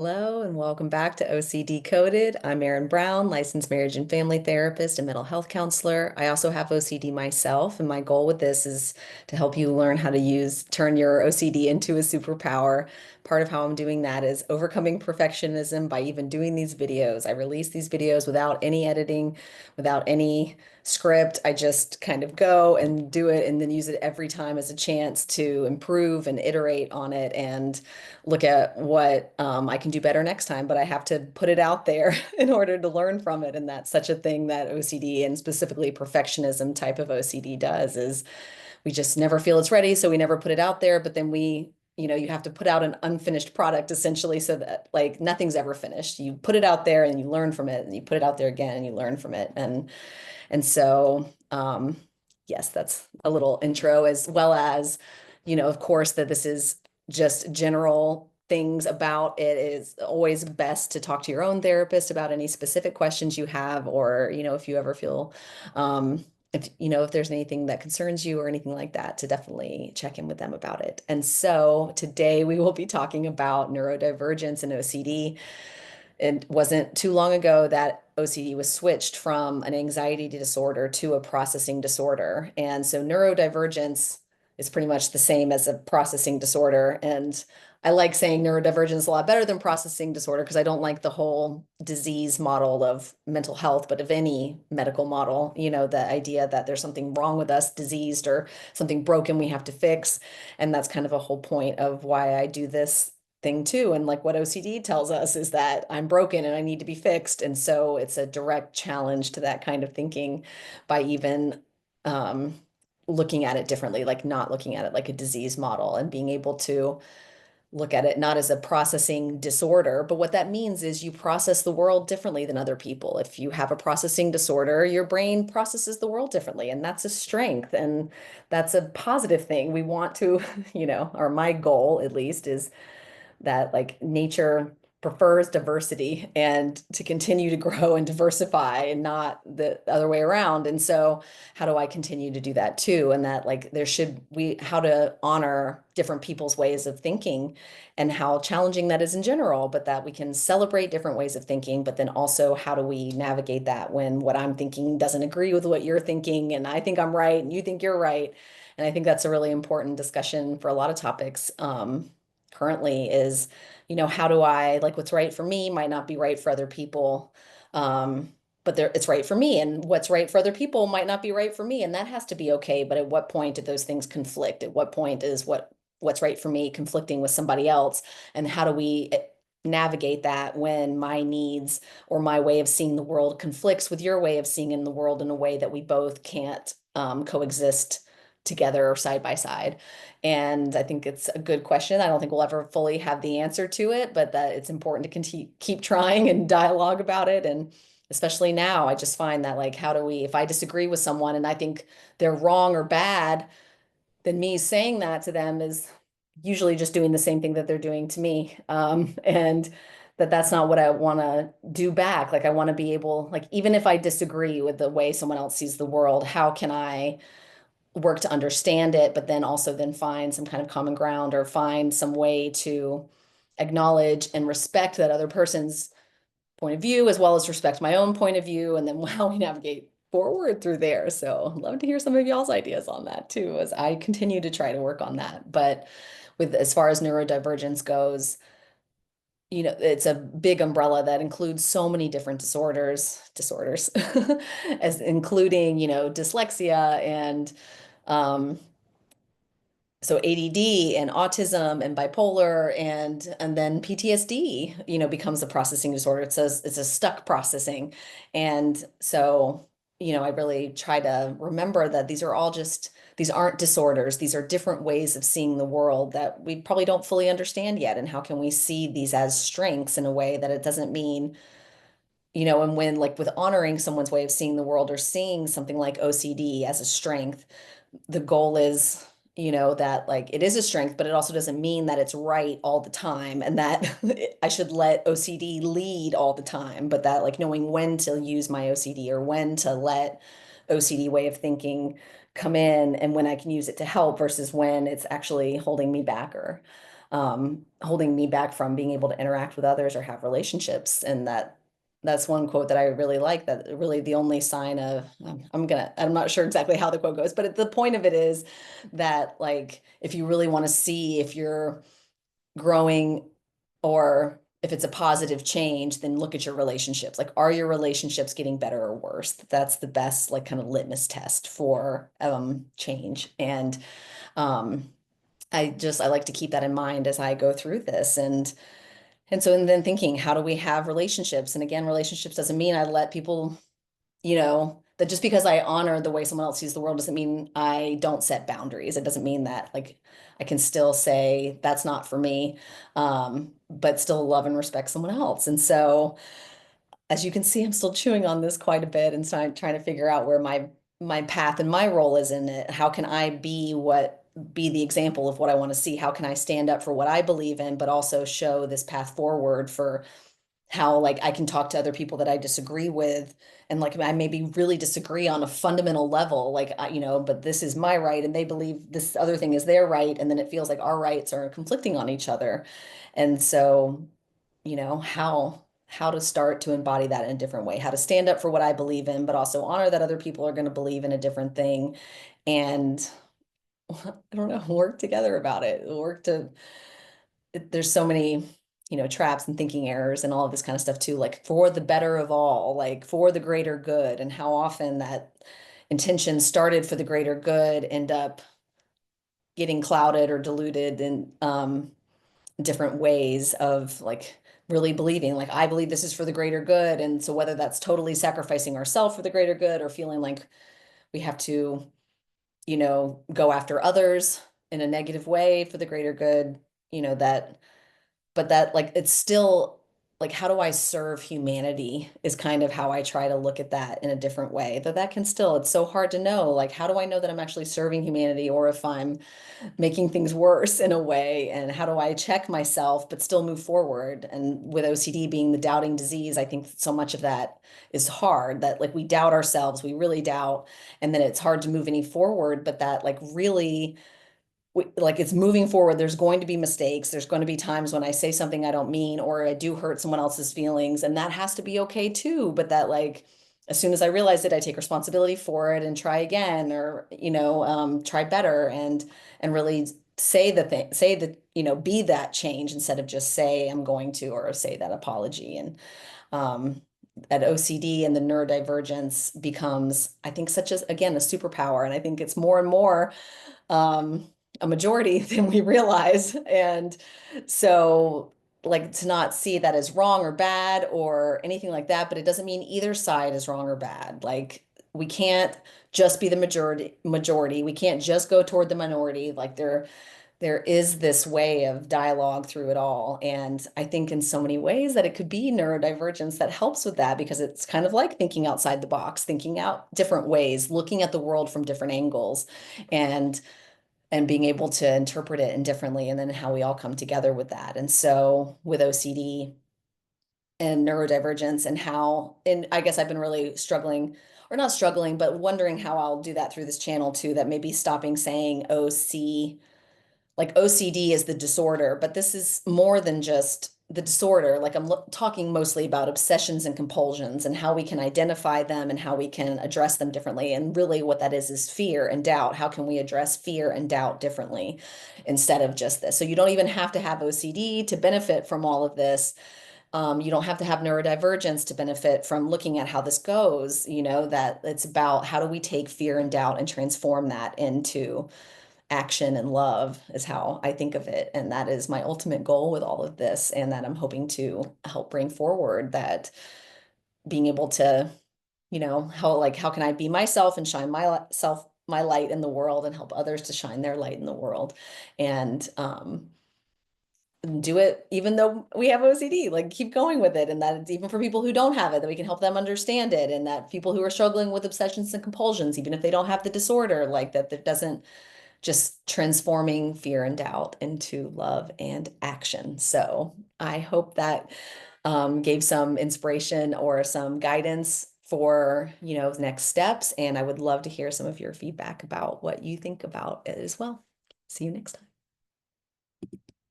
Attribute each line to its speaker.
Speaker 1: Hello and welcome back to OCD Coded. I'm Erin Brown, licensed marriage and family therapist and mental health counselor. I also have OCD myself, and my goal with this is to help you learn how to turn your OCD into a superpower. Part of how I'm doing that is overcoming perfectionism by even doing these videos. I release these videos without any editing, without any script. I just kind of go and do it and then use it every time as a chance to improve and iterate on it and look at what I can do better next time. But I have to put it out there in order to learn from it. And that's such a thing that OCD and specifically perfectionism type of OCD does is we just never feel it's ready. So we never put it out there. But then you have to put out an unfinished product essentially so that like nothing's ever finished. You put it out there and you learn from it and you put it out there again and you learn from it. And so yes, that's a little intro as well as, of course, that this is just general things about it. Is always best to talk to your own therapist about any specific questions you have, or, if you ever feel, if there's anything that concerns you or anything like that, to definitely check in with them about it. And so today we will be talking about neurodivergence and OCD. It wasn't too long ago that OCD was switched from an anxiety disorder to a processing disorder. And so neurodivergence is pretty much the same as a processing disorder. And I like saying neurodivergence a lot better than processing disorder because I don't like the whole disease model of mental health, but of any medical model, the idea that there's something wrong with us, diseased or something broken we have to fix. And that's kind of a whole point of why I do this thing too. And like what OCD tells us is that I'm broken and I need to be fixed. And so it's a direct challenge to that kind of thinking by even um, looking at it differently, like not looking at it like a disease model and being able to look at it not as a processing disorder, but what that means is you process the world differently than other people. If you have a processing disorder, your brain processes the world differently, and that's a strength and that's a positive thing. We want to, or my goal at least is that like nature prefers diversity and to continue to grow and diversify and not the other way around. And so how do I continue to do that too? And that like how to honor different people's ways of thinking and how challenging that is in general, but that we can celebrate different ways of thinking, but then also how do we navigate that when what I'm thinking doesn't agree with what you're thinking and I think I'm right and you think you're right. And I think that's a really important discussion for a lot of topics. Currently is, how do I like what's right for me might not be right for other people. But it's right for me, and what's right for other people might not be right for me, and that has to be okay. But at what point do those things conflict? At what point is what's right for me conflicting with somebody else? And how do we navigate that when my needs or my way of seeing the world conflicts with your way of seeing in the world in a way that we both can't coexist together or side by side? And I think it's a good question. I don't think we'll ever fully have the answer to it, but that it's important to continue, keep trying and dialogue about it. And especially now, I just find that like, if I disagree with someone and I think they're wrong or bad, then me saying that to them is usually just doing the same thing that they're doing to me. And that's not what I want to do back. Like I want to be able, like, even if I disagree with the way someone else sees the world, how can I work to understand it, but then also then find some kind of common ground or find some way to acknowledge and respect that other person's point of view as well as respect my own point of view, and then how we navigate forward through there. So I'd love to hear some of y'all's ideas on that too, as I continue to try to work on that. But with as far as neurodivergence goes, it's a big umbrella that includes so many different disorders, as including, dyslexia and um, so ADD and autism and bipolar and then PTSD, becomes a processing disorder. It's a stuck processing. And so, I really try to remember that these aren't disorders. These are different ways of seeing the world that we probably don't fully understand yet. And how can we see these as strengths in a way that it doesn't mean, and when like with honoring someone's way of seeing the world or seeing something like OCD as a strength, the goal is, that like it is a strength, but it also doesn't mean that it's right all the time and that I should let OCD lead all the time, but that like knowing when to use my OCD or when to let OCD way of thinking come in and when I can use it to help versus when it's actually holding me back or holding me back from being able to interact with others or have relationships. And that's one quote that I really like, that really the only sign of, I'm not sure exactly how the quote goes, but the point of it is that, like, if you really want to see if you're growing or if it's a positive change, then look at your relationships. Like, are your relationships getting better or worse? That's the best, like, kind of litmus test for change. And um I like to keep that in mind as I go through this. And then thinking, how do we have relationships? And again, relationships doesn't mean I let people, that just because I honor the way someone else sees the world doesn't mean I don't set boundaries. It doesn't mean that, like, I can still say that's not for me, but still love and respect someone else. And so, as you can see, I'm still chewing on this quite a bit, and so I'm trying to figure out where my path and my role is in it. How can I be the example of what I want to see? How can I stand up for what I believe in, but also show this path forward for how, like, I can talk to other people that I disagree with, and, like, I maybe really disagree on a fundamental level, like, but this is my right and they believe this other thing is their right, and then it feels like our rights are conflicting on each other. And so, how to start to embody that in a different way, how to stand up for what I believe in, but also honor that other people are going to believe in a different thing. And I don't know, work together about it. There's so many, traps and thinking errors and all of this kind of stuff too, like, for the better of all, like, for the greater good, and how often that intention started for the greater good end up getting clouded or diluted in different ways of, like, really believing, like, I believe this is for the greater good. And so whether that's totally sacrificing ourselves for the greater good, or feeling like we have to, go after others in a negative way for the greater good, that, but that, like, it's still, like, how do I serve humanity is kind of how I try to look at that in a different way. That can still, it's so hard to know, like, how do I know that I'm actually serving humanity, or if I'm making things worse in a way? And how do I check myself but still move forward? And with OCD being the doubting disease, I think so much of that is hard, that, like, we doubt ourselves, we really doubt, and then it's hard to move any forward. But that, like, really, like, it's moving forward. There's going to be mistakes. There's going to be times when I say something I don't mean, or I do hurt someone else's feelings, and that has to be okay too. But that, like, as soon as I realize it, I take responsibility for it and try again, or, try better, and really say the thing, say that, be that change, instead of just say I'm going to, or say that apology. And um, at OCD and the neurodivergence becomes, I think, such as, again, a superpower. And I think it's more and more um, a majority than we realize. And so, like, to not see that as wrong or bad or anything like that, but it doesn't mean either side is wrong or bad. Like, we can't just be the majority. We can't just go toward the minority. Like, there is this way of dialogue through it all. And I think in so many ways that it could be neurodivergence that helps with that, because it's kind of like thinking outside the box, thinking out different ways, looking at the world from different angles, and being able to interpret it indifferently, and then how we all come together with that. And so with OCD and neurodivergence, and I guess I've been really struggling, or not struggling, but wondering how I'll do that through this channel too, that maybe stopping saying like, OCD is the disorder, but this is more than just the disorder. Like, I'm talking mostly about obsessions and compulsions, and how we can identify them and how we can address them differently. And really what that is fear and doubt. How can we address fear and doubt differently instead of just this? So you don't even have to have OCD to benefit from all of this. You don't have to have neurodivergence to benefit from looking at how this goes, that it's about how do we take fear and doubt and transform that into action and love, is how I think of it. And that is my ultimate goal with all of this, and that I'm hoping to help bring forward, that being able to, how can I be myself and shine my light in the world, and help others to shine their light in the world. And do it even though we have OCD, like, keep going with it. And that it's even for people who don't have it, that we can help them understand it. And that people who are struggling with obsessions and compulsions, even if they don't have the disorder, like, that doesn't, just transforming fear and doubt into love and action. So I hope that gave some inspiration or some guidance for, the next steps. And I would love to hear some of your feedback about what you think about it as well. See you next time.